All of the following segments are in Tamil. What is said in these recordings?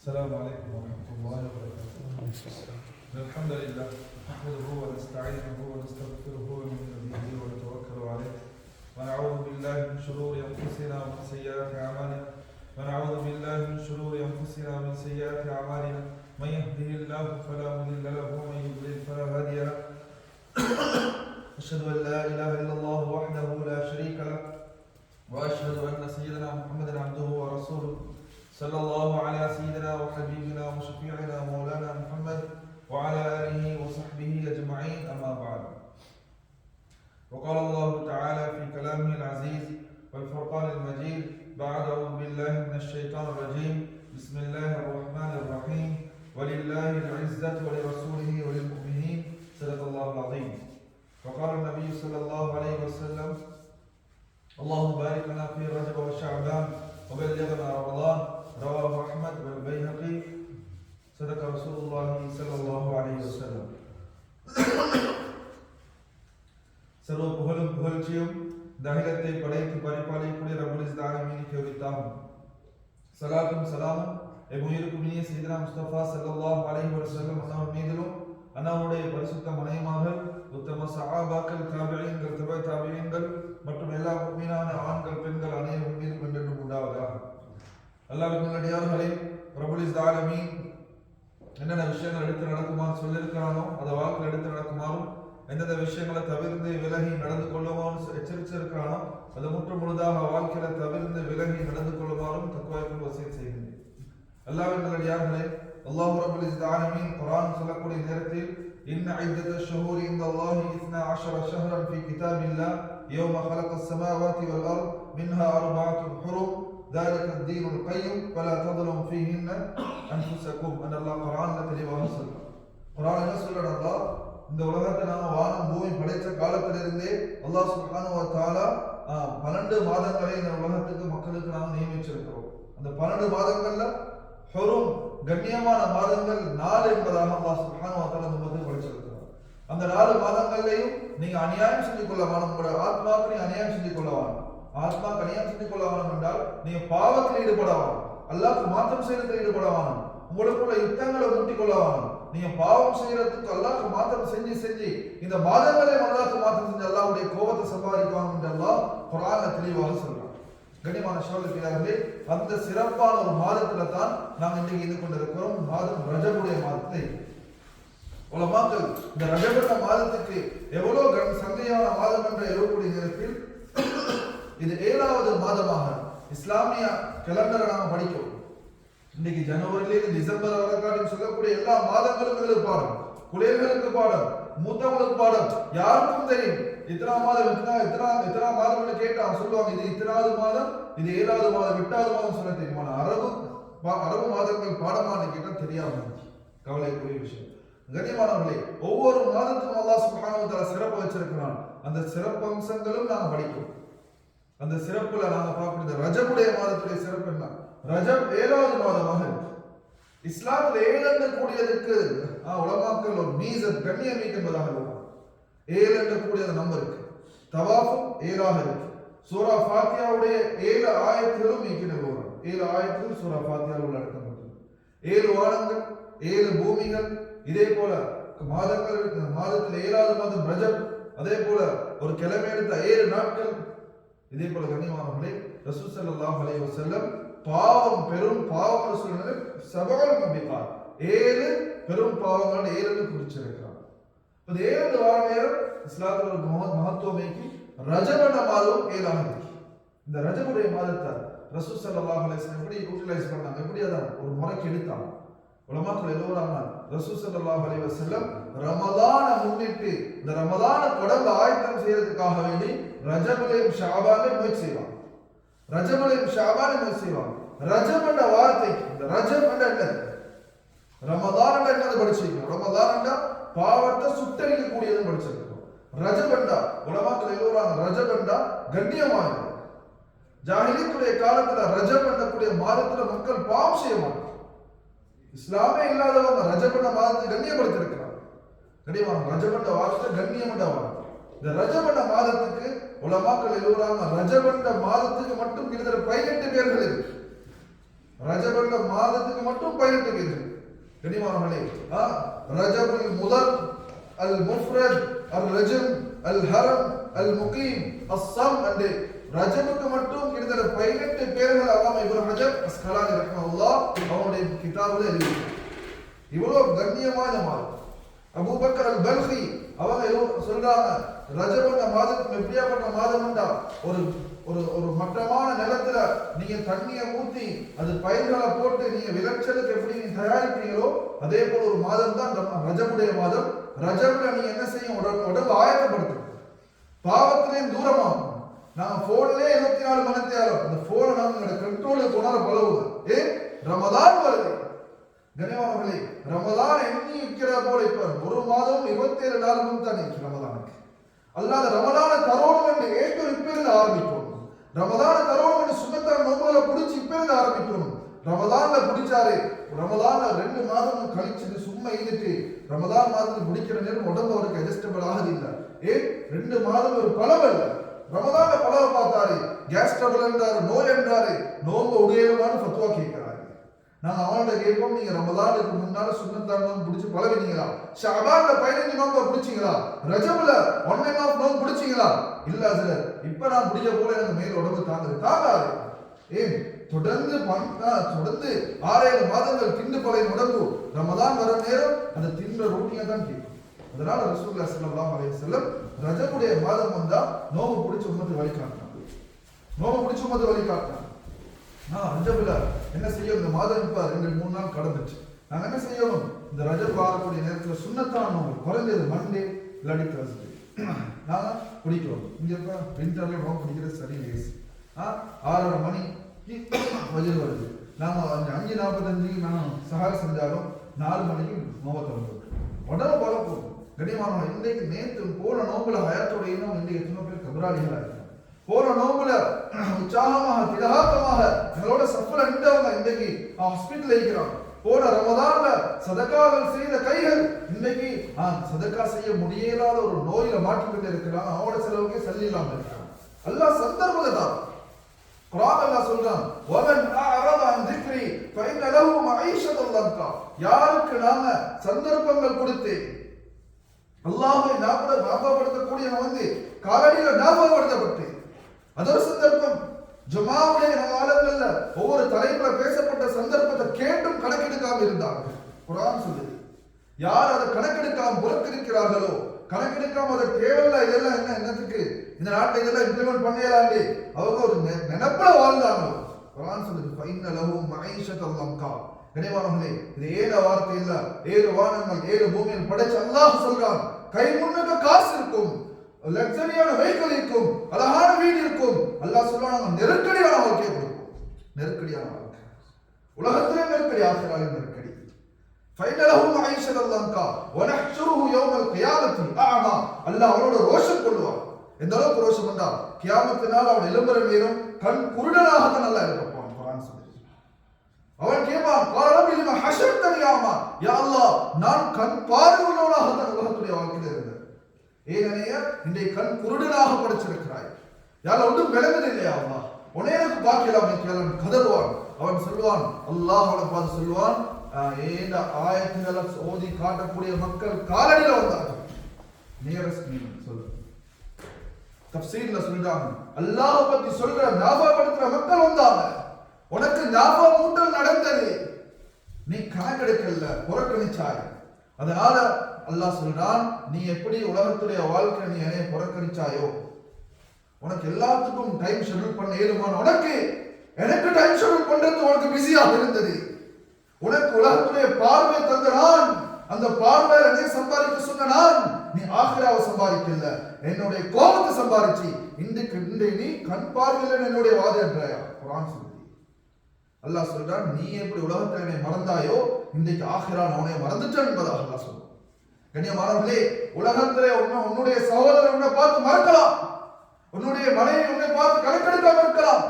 السلام عليكم ورحمة الله وبركاته. الحمد لله نحمده ونستعينه ونستغفره ونؤمن به ونتوكل عليه ونعوذ بالله من شرور أنفسنا ومن سيئات أعمالنا من يهده الله فلا مضل له ومن يضلل فلا هادي له. أشهد أن لا إله إلا الله وحده لا شريك له وأشهد أن سيدنا محمدا عبده ورسوله صلى الله على سيدنا وحبيبنا وشفيعنا مولانا محمد وعلى آله وصحبه أجمعين، أما بعد. وقال الله تعالى في كلامه العزيز والفرقان المجيد بعد أعوذ بالله من الشيطان الرجيم بسم الله الرحمن الرحيم ولله العزة ولرسوله وللمؤمنين صدق الله العظيم. وقال النبي صلى الله عليه وسلم اللهم بارك لنا في رجب وشعبان وبلغنا رمضان رواه أحمد والبيهقي صدق رسول الله صلى الله عليه وسلم. சர்வ புகழும் புகழ்ச்சியும் தகிலத்தை படைத்து பரிபாலிக்கூடிய ரப்பல் இஸ்ஸத் ஆலமீனுக்கு உரித்தாகும். ஸலாத்தும் ஸலாமும் எம்முயிருக்கு இனிய சய்யிதனா முஸ்தபா ஸல்லல்லாஹு அலைஹி வஸல்லம் அன்னவர் மீதிலும் அன்னாருடைய பரிசுத்த மனைவிமார்கள் உத்தம சஹாபாக்கள் தாபிஈன்கள் தபை தாபிஈன்கள் மற்றும் எல்லா முஃமினான ஆண்கள் பெண்கள் அனைவரும் மீதும் என்றென்றும் உண்டாவதாக. அல்லாஹ்வின் நல்லடியார்களே, ரப்பல் இஸ்ஸத் ஆலமீன் என்னென்ன விஷயங்கள் எடுத்து நடக்குமாறு சொல்லியிருக்கிறானோ அதை வாழ்க்கையில் எடுத்து நடக்குமாறும் எந்தெந்த விஷயங்களை தவிர்த்து விலகி நடந்து கொள்ளுமாறு எச்சரிச்சிருக்கிறானோ அதை முற்று முழுதாக வாழ்க்கையில தவிர்த்து விலகி நடந்து கொள்ளுமாறும் தக்வாவுக்குள் வசியத் செய்கின்றேன். அல்லாஹ்வின் நல்லடியார்களே, அல்லாஹ் ரப்பல் இஸ்ஸத் ஆலமீன் குர்ஆன் சொல்லக்கூடிய நேரத்தில் இன்ன இத்தத் ஷுஹூரி இன்தல்லாஹி 12 ஷஹ்ரன் ஃபீ கிதாபில்லாஹ் யௌம ஹலகஸ் ஸமாவாதி வல் அர்த் மின்ஹா அர்பஅத்துன் ஹுரும் ذلك الدين القيم فلا تظلموا فيهن انفسكم. ان الله குர்ஆன்ல தெளிவாக சொல்றார். குர்ஆன் என்ன சொல்றாருன்னா, இந்த உலகத்தை நாம வானம் பூமி படைச்ச காலத்திலிருந்தே அல்லாஹ் சுப்ஹானஹு வ தஆலா 12 மாதங்களை இந்த உலகத்துக்கு மக்களுக்கு நாம் நியமிச்சிருக்கிறோம். அந்த 12 மாதங்கள்ல ஹுரும் கண்ணியமான மாதங்கள் 4 என்பதாக அல்லாஹ் சுப்ஹானஹு வ தஆலா நமக்கு படைச்சிருக்கிறார். அந்த 4 மாதங்கள்லையும் நீங்க அநியாயம் செஞ்சு கொள்ள வேணும். உங்களுடைய ஆத்மாவுக்கு நீங்க அநியாயம் செஞ்சு கொள்ள வேணும். ஆத்மாக்கு அநியாயம் செஞ்சு கொள்ள வேணும் என்றால் நீங்க பாவத்தில் ஈடுபட வேணும், அல்லாஹ்வுக்கு மாற்றம் செய்யறதுல ஈடுபட வேணும், உங்களுக்குள்ள யுத்தங்களை மூட்டிக் கொள்ள வேணும். நீங்க பாவம் செய்யறதுக்கு அல்லாஹ்வுக்கு மாற்றம் செஞ்சு இந்த மாதங்களே அல்லாஹ்வுக்கு மாற்றம் செஞ்சு அல்லாஹ்வுடைய கோபத்தை சம்பாதிப்பாங்க என்று அல்லாஹ் குர்ஆன்ல தெளிவாக சொல்றான். கண்ணியமான சகோதரர்களே, அந்த சிறப்பான ஒரு மாதத்துல தான் நாங்கள் இன்றைக்கு இருந்து கொண்டிருக்கிறோம். மாதம் ரஜபுடைய மாதத்தை உலமாக்கள் இந்த ரஜபுடைய மாதத்துக்கு எவ்வளவு சந்தையான மாதம் என்று எழுதக்கூடிய நேரத்தில் இது 7வது மாதமாக இஸ்லாமிய கேலண்டரை நாம படிக்கிறோம். இன்னைக்கு ஜனவரியிலிருந்து டிசம்பர் வரைக்கும் சொல்லக்கூடிய எல்லா மாதங்களுக்கும் எங்களுக்கு பாடம், குழந்தைகளுக்கு பாடம், மூத்தவங்களுக்கு பாடம். யாருக்கும் தெரியும் இத்தனை மாதம் இத்தனை மாதம் கேட்டா சொல்லுவாங்க இது இத்தனாவது மாதம், இது 7வது மாதம் 8வது மாதம் சொல்ல தெரியுமா? அரபு மாதங்கள் பாடமானு கேட்டா தெரியாம கவலைக்குரிய விஷயம். கண்ணியமானவர்களே, ஒவ்வொரு மாதத்துக்கும் அல்லாஹ் சுப்ஹானஹு வ தஆலா சிறப்பு வச்சிருக்கிறான். அந்த சிறப்பு அம்சங்களும் நாங்க படிக்கிறோம். அந்த சிறப்புல நாங்க பார்க்கக்கூடிய ரஜபுடைய மாதத்துடைய சிறப்பு என்ன? ரஜப் 7வது மாதமாக இஸ்லாத்துல 7 கூடியதுக்கு உலமாக்கள் ஒரு மீசத் கண்ணியமிக்க என்பதாக இருக்கும். 7 கூடிய நம்பர் இருக்கு. தவாஃபும் 7ஆக இருக்கு. சூரா ஃபாத்தியாவுடைய 7 ஆயத்துகளும் மீக்கிட்டு போறோம். 7 ஆயத்துகள் சூரா ஃபாத்தியாவில் உள்ள அடக்கப்பட்டது. 7 வானங்கள், 7 பூமிகள், இதே போல மாதங்கள் இருக்கு. மாதத்தில் 7வது மாதம் ரஜப், அதே போல ஒரு கிழமை எடுத்த 7 நாட்கள். இதே போல கண்ணியமானவர்களே, ரசூல் ஸல்லல்லாஹு அலைஹி வஸல்லம் பெரும் பாவம் சொல்றது 7 முபிகாத் 7 பெரும் பாவங்கள் 7 குறிச்சிருக்கிறார். இந்த 7 வார நேரம் இஸ்லாத்துல ஒரு மகத்துவமைக்கு ரஜபன மாதம் 7ஆக இருக்கு. இந்த ரஜபுடைய மாதத்தை ரசூல் ஸல்லல்லாஹு அலைஹி வஸல்லம் எப்படி யூட்டிலைஸ் பண்ணாங்க, எப்படி அதான் ஒரு முறைக்கு எடுத்தாங்க. உலமாக்கள் எழுதுறாங்க, ரசூல் ஸல்லல்லாஹு அலைஹி வஸல்லம் ரமலானை முன்னிட்டு இந்த ரமலானை தொடர்ந்து ஆயத்தம் செய்யறதுக்காக வேண்டி ரஜபுலையும் ஷாபானை முயற்சி செய்வாங்க. ரஜபுலையும் ஷாபானை முயற்சி செய்வாங்க. ரஜப் என்ற வார்த்தைக்கு இந்த ரஜப் என்ற என்னது, ரமலான் என்ற என்னது படிச்சிருக்கோம். ரமலான் என்ற பாவத்தை சுட்டரிக்க கூடியதுன்னு படிச்சிருக்கோம். ரஜப் என்றா உலமாக்கள் எழுதுறாங்க, ரஜப் என்றா கண்ணியமானது. ஜாஹிலியத்துடைய காலத்துல ரஜப் என்ற மாதத்துல மக்கள் பாவம் செய்ய மாட்டாங்க. இஸ்லாமே இல்லாதவங்க ரஜபண்ட மாதத்தை கண்ணியப்படுத்திருக்கிறாங்க. கண்ணியமான ரஜபண்ட வார்த்தை கண்ணியமண்ட வார்த்தை. இந்த ரஜபண்ட மாதத்துக்கு உலமாக்கள் எழுதுறாங்க, ரஜபண்ட மாதத்துக்கு மட்டும் கிட்டத்தட்ட 18 பேர்கள் இருக்கு. ரஜபுல் மாதத்துக்கு மட்டும் 18 பேர்கள். கனிமானவர்களே, ரஜபுல் முதல், அல் முஃப்ரத், அல் ரஜம், அல் ஹரம், அல் முகீம், அஸ்ஸம் என்று ரஜபுக்கு மட்டும் கிட்டத்தட்ட 18 பேர்கள் அல்லாமா இப்னு ஹஜர் அஸ்கலானி ரஹ்மத்துல்லாஹ் அவருடைய கிதாபில் எழுதியிருக்கிறார். இவ்வளவு கண்ணியமான மாதம். அபூபக்கர் அல் பல்கி அவங்க சொல்றாங்க, ரஜபுன்ற மாதம் எப்படியாப்பட்ட மாதம் என்றா, ஒரு ஒரு ஒரு மட்டமான நிலத்துல நீங்க தண்ணியை ஊத்தி அது பயிர்களை போட்டு நீங்க விளைச்சலுக்கு எப்படி நீங்க தயாரிப்பீங்களோ அதே போல ஒரு மாதம் தான் ரஜபுடைய மாதம். ரஜபுல நீங்க என்ன செய்யும், உடம்பு ஆயத்தப்படுத்தும், பாவத்திலேயும் தூரமாகும். நாங்க போன்லயே 24 மணி நேரம் அந்த போனை நாங்க கண்ட்ரோலுக்கு உணர பழகுது. ரமதான் வருது கனிவானவர்களே, ரமதான் எண்ணி இருக்கிற போல இப்ப ஒரு மாதம் 27 நாள் தானே ரமதானுக்கு. அல்லாத ரமதான தரோணும் என்று ஏற்று இப்ப இருந்து ஆரம்பிக்கணும். ரமதான தரோணும் என்று சுண்ணத்தான நோம்புகளை பிடிச்சி இப்ப இருந்து ஆரம்பிக்கணும். ரமதான்ல பிடிச்சாரு, ரமதான்ல 2 மாதம் கழிச்சுட்டு சும்மா இருந்துட்டு ரமதான் மாதத்துல பிடிக்கிற நேரம் உடம்பு அவருக்கு அட்ஜஸ்டபிள் ஆகுது இல்ல. 2 மாதம் ஒரு பழம் இல்ல. ரமதான்ல பழவை பார்த்தாரு, கேஸ் ட்ரபிள் என்றாரு, நோய் என்றாரு, நோம்பு உடையமான ஃபத்வா கேட்கிறாரு. நாங்க அவன்கிட்ட கேட்போம், நீங்க ரமதானுக்கு முன்னால சுன்னத்தான நோம்பு பிடிச்சு பழகினீங்களா? ஷஅபான்ல 15 நோம்பு பிடிச்சீங்களா? ரஜபுல 1.5 நோம்பு பிடிச்சீங்களா? இல்ல சார், இப்ப நான் பிடிக்க போல எனக்கு மேல் உடம்பு தாங்காது. தொடர்ந்து 6-7 மாதங்கள் திண்டு பழைய உடம்பு ரமதான் வர நேரம் அந்த தின்ற ரூட்டியா தான் கேட்கும். அதனால ரசூலுல்லாஹி ஸல்லல்லாஹு அலைஹி வஸல்லம் ரஜபுடைய மாதம் வந்தா நோம்பு பிடிச்சு உம்மத்து வழிகாட்டினாங்க. ரஜபுல என்ன செய்யணும், இந்த மாதம் இப்ப 2-3 நாள் கடந்துச்சு. நாங்க என்ன செய்யணும், இந்த ரஜப் வரக்கூடிய நேரத்தில் சுன்னத்தான நோம்பு குறைஞ்சது மண்டே இல்லாட்டி தர்ஸ்டே நாங்க பிடிக்கிறோம். இங்க இப்ப விண்டர்ல நோம்பு பிடிக்கிறது சரி லேஸ். 6:30 மணி வஜர் வருது. நாம 5:45 நான் சஹார் செஞ்சாலும் 4 மணிக்கு நோம்பை திறந்து உடம்பு பழப்போம். கனிமானவன் இன்றைக்கு நேற்று போன நோம்புல ஹயாத்தோடைய இன்றைக்கு எத்தனை பேர் கபராளிகளா இருக்காங்க. போன நோம்புல உற்சாகமாக திடகாத்தமாக எங்களோட சஃபல நின்றவங்க இன்றைக்கு ஹாஸ்பிட்டல் இருக்கிறாங்க. போன ரமதான்ல சதக்காக்கள் செய்த கைகள் இன்றைக்கு சதக்கா செய்ய முடியலாத ஒரு நோயில மாட்டிக்கிட்டு இருக்கிறாங்க. அவனோட செலவுக்கே செல்லில்லாம இருக்கிறாங்க. அல்லாஹ் சந்தர்ப்பத்தை தான் குர்ஆன் அல்லாஹ் சொல்றான், வமன் அஅரத அன் ذிக்ரி ஃபஇன்ன லஹு மஈஷத்தன் லன்கா. யாருக்கு நாம சந்தர்ப்பங்கள் கொடுத்து அல்லாஹ்வை ஞாபகப்படுத்தக்கூடிய காலடியில ஞாபகப்படுத்தப்பட்டு அது ஒரு சந்தர்ப்பம். ஜுமாவுடைய காலங்கள்ல ஒவ்வொரு தலைப்புல பேசப்பட்ட சந்தர்ப்பத்தை கேட்டும் கணக்கெடுக்காம இருந்தாங்க. குர்ஆன் சொல்லுது, யார் அதை கணக்கெடுக்காம புறக்கணிக்கிறார்களோ, கணக்கெடுக்காம அதை தேவையில்லை, இதெல்லாம் என்னத்துக்கு இந்த நாட்டை இதெல்லாம் இம்ப்ளிமெண்ட் பண்ணலாண்டி அவங்க ஒரு நினைப்புல வாழ்ந்தாங்க. குர்ஆன் சொல்லுது, ஃபஇன்ன லஹு மஈஷத்தன் லன்கா. கனிவானவர்களே, இது 7 வார்த்தை இல்ல, 7 வானங்கள் 7 பூமியில் படைச்ச அல்லாஹ் சொல்றான், கை முன்னுக்கு காசு இருக்கும், லக்ஸரியான வெஹிக்கிள் இருக்கும், அழகான வீடு இருக்கும். அல்லாஹ் சொல்றான், நெருக்கடியான வாழ்க்கையை கொடுக்கும். நெருக்கடியான வாழ்க்கை உலகத்திலே நெருக்கடி, ஆகிராவிலே நெருக்கடி. ஃபைன லஹு மஈஷத்தன் லன்கா வனஹ்ஷுருஹு யௌமல் கியாமத்தி அஅமா. அல்லாஹ் அவனோட ரோஷம் கொள்வான். எந்த அளவுக்கு ரோஷம் வந்தா, கியாமத்தினால் அவன் எழும்புற நேரம் கண் குருடனாகத்தான் நல்லா இருப்பான். குர்ஆன் சொல்லுது, அவன் கேட்பான், காலம் இலிமா ஹஷர்தனி அஅமா. யா அல்லாஹ், நான் கண் பார்வையுள்ளவனாகத்தான் உலகத்துடைய வாழ்க்கையில் இருந்தேன். ஏனெனிய இன்றைய கண் குருடனாக படைச்சிருக்கிறாய். யார ஒன்றும் விளங்குது இல்லையா அல்லாஹ், உன்னை எனக்கு பார்க்கலாம் கேளன் கதறுவான். அவன் சொல்லுவான், அல்லாஹ் அவனை பார்த்து சொல்லுவான், ஏண்ட ஆயத்துகளை ஓதி காட்டக்கூடிய மக்கள் காலடியில வந்தார்கள். நியரஸ்ட் மீ சொல்லு தஃப்சீர்ல சொல்றாங்க, அல்லாஹ் பத்தி சொல்ற ஞாபகப்படுத்துற மக்கள் வந்தாங்க. உனக்கு ஞாபகம் ஊட்டல் நடந்தது, நீ கணக்கெடுக்கல, புறக்கணிச்சாய். அதனால அல்லாஹ் சொல்றான், நீ எப்படி உலகத்துடைய வாழ்க்கை நீ என்னைய புறக்கணிச்சாயோ, உனக்கு எல்லாத்துக்கும் டைம் ஷெட்யூல் பண்ண ஏதுமான உனக்கு எனக்கு டைம் ஷெட்யூல் பண்றது உனக்கு பிஸியாக இருந்தது. உனக்கு உலகத்துடைய பார்வை தந்த நான், அந்த பார்வையில நீ சம்பாதிக்க சொன்ன நான், நீ ஆখিরাவை சம்பாதிக்கல, என்னுடைய கோபத்தை சம்பாதிச்சு இன்றைக்கு நீ கண் பார்வையில என்னுடைய வாதம் என்றாயா. குர்ஆன் சொல்லுது, அல்லாஹ் சொல்றான், நீ எப்படி உலகத்தில் என்னை மறந்தாயோ இன்றைக்கு ஆখিরা அவனை மறந்துட்டான் என்பதாக அல்லாஹ் சொல்றான். கண்ணியமானவர்களே, உலகத்திலே உன்னுடைய சகோதரர் உன்னை பார்த்து மறக்கலாம், உன்னுடைய மனைவி உன்னை பார்த்து கணக்கெடுக்காம இருக்கலாம்,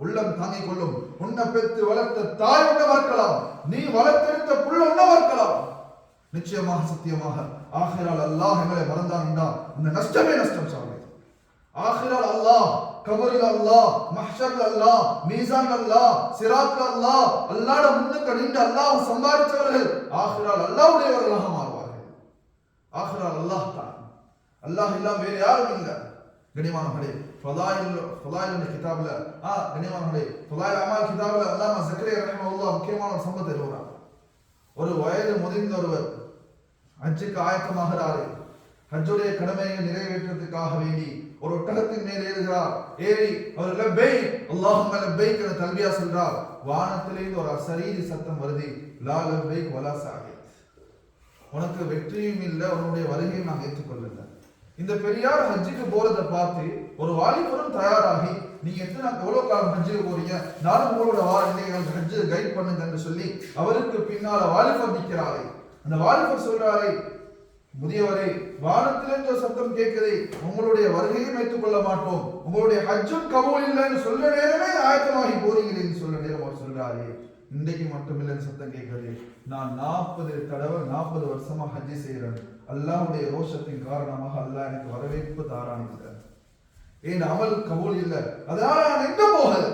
உள்ளம் தாங்கிக் கொள்ளும். உன்னை பெற்று வளர்த்த தாய் உன்னை மறக்கலாம், நீ வளர்த்தெடுத்த புள்ள உன்னை மறக்கலாம். நிச்சயமாக சத்தியமாக ஆখিরাல் அல்லாஹ் எங்களை மறந்தான் உன்னை நஷ்டமே நஷ்டம் சாமி. ஆখিরাல் அல்லாஹ் கபரில் அல்லாஹ், மஹ்ஷர்ல அல்லாஹ், மீசான் அல்லாஹ், சிராத்ல அல்லாஹ், அல்லாஹ்ட முன்னுக்கு நின்று அல்லாஹ் சம்பாதிச்சவர்கள் ஆகிரால் அல்லாஹ்வுடையவர்களாக மாறுவார்கள். ஆகிரால் அல்லாஹ் தான், அல்லாஹ் இல்லாம வேற யாரும் இல்லை. கனிமானங்களே, ஃபதாயில் கிதாப்ல கனிமானங்களே, ஃபதாயில் அமால் கிதாப்ல அல்லாமா ஜக்கரியா ரஹ்மத்துல்லாஹ் முக்கியமான ஒரு சம்பவத்தை எழுதுறார். ஒரு வயது முதிர்ந்த ஒருவர் ஹஜ்ஜுக்கு ஆயத்தமாகிறாரு. ஹஜ்ஜுடைய கடமையை நிறைவேற்றுவதற்காக வேண்டி ஒரு ஒட்டகத்தின் மேல் ஏறுகிறார். ஏறி அவர் லப்பைக் அல்லாஹும்ம லப்பைக் என தல்பியா சொல்றார். வானத்திலிருந்து ஒரு அசரீரி சத்தம் வருது, லா லப்பைக் வலா சாகித், உனக்கு வெற்றியும் இல்லை, உன்னுடைய வருகையும் நாங்கள் ஏற்றுக்கொள்ளல. இந்த பெரியார் ஹஜ்ஜுக்கு போறதை பார்த்து ஒரு வாலிபரும் தயாராகி, நீங்க எவ்வளவு காலம் ஹஜ்ஜுக்கு போறீங்க, நானும் உங்களோட வாரங்கள் ஹஜ்ஜு கைட் பண்ணுங்க என்று சொல்லி அவருக்கு பின்னால வாலிபர் நிற்கிறாரே. அந்த வாலிபர் சொல்றாரே, முதியவரே, வானத்திலிருந்து ஒரு சத்தம் கேட்குது, உங்களுடைய வருகையும் வைத்துக் கொள்ள மாட்டோம், உங்களுடைய ஹஜ்ஜும் கபூல் இல்லைன்னு சொல்ல நேரமே ஆயத்தமாகி போறீங்களேன்னு சொல்ல நேரம் அவர் சொல்றாரு, இன்றைக்கு மட்டும் இல்லைன்னு சத்தம் கேட்குது, நான் 40 தடவை 40 வருஷமா ஹஜ்ஜி செய்யறேன், அல்லாஹ்வுடைய ரோஷத்தின் காரணமாக அல்லாஹ் எனக்கு வரவேற்பு தாரானில்லை, என் அமல் கபூல் இல்லை, அதனால நான் எங்க போகிறது,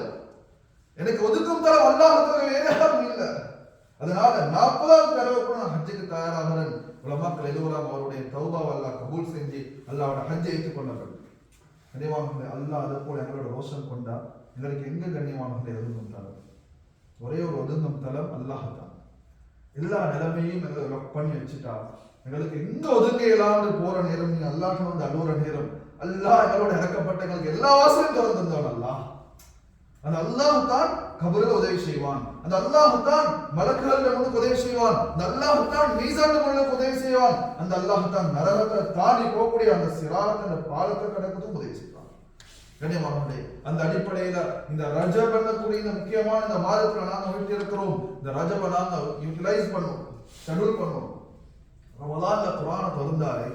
எனக்கு ஒதுக்கும் தரம் அல்லாஹ் வேற யாரும் இல்லை, அதனால 40வது தடவை கூட நான் ஹஜ்ஜுக்கு தயாராகிறேன். உலமாக்கள் எழுவலாம் அவருடைய தௌபாவை அல்லாஹ் கபூல் செஞ்சு அல்லாஹ்வோட ஹஜ்ஜை ஏற்றுக்கொண்டார்கள். கண்ணியமானவர்களே, அல்லாஹ் அதை போல எங்களோட ரோஷம் கொண்டா எங்களுக்கு எங்க கண்ணியமானவர்களை ஒதுங்கும் தரம்? ஒரே ஒரு ஒதுங்கும் தலம் அல்லாஹ் தான். எல்லா நிலைமையும் எங்களை லொக் பண்ணி வச்சுட்டா எங்களுக்கு எங்க ஒதுங்கையிலான்னு போற நேரம், நீங்க அல்லாஹ் வந்து அழுவுற நேரம், அல்லாஹ் எங்களோட இறக்கப்பட்ட எங்களுக்கு எல்லா வாசலையும் திறந்திருந்தவன் அல்லாஹ். அந்த அல்லாஹ் தான் கபரில் உதவி செய்வான், அந்த அல்லாஹ் தான் மலக்குகள் முன்னுக்கு உதவி செய்வான், அந்த அல்லாஹ் தான் மீசான் முன்னுக்கு உதவி செய்வான், அந்த அல்லாஹ் தான் நரகத்தை தாண்டி போகக்கூடிய அந்த சிராத் அந்த பாலத்தை கடக்கிறதும் உதவி செய்வான். கண்ணியமானவர்களே, அந்த அடிப்படையில இந்த ரஜப் பண்ணக்கூடிய இந்த முக்கியமான இந்த மாதத்துல நாங்க விட்டு இருக்கிறோம். இந்த ரஜபை நாங்க யூட்டிலைஸ் பண்ணுவோம், ஷெட்யூல் பண்ணுவோம். ரமலான்ல குர்ஆனை தொடர்ந்தாரு,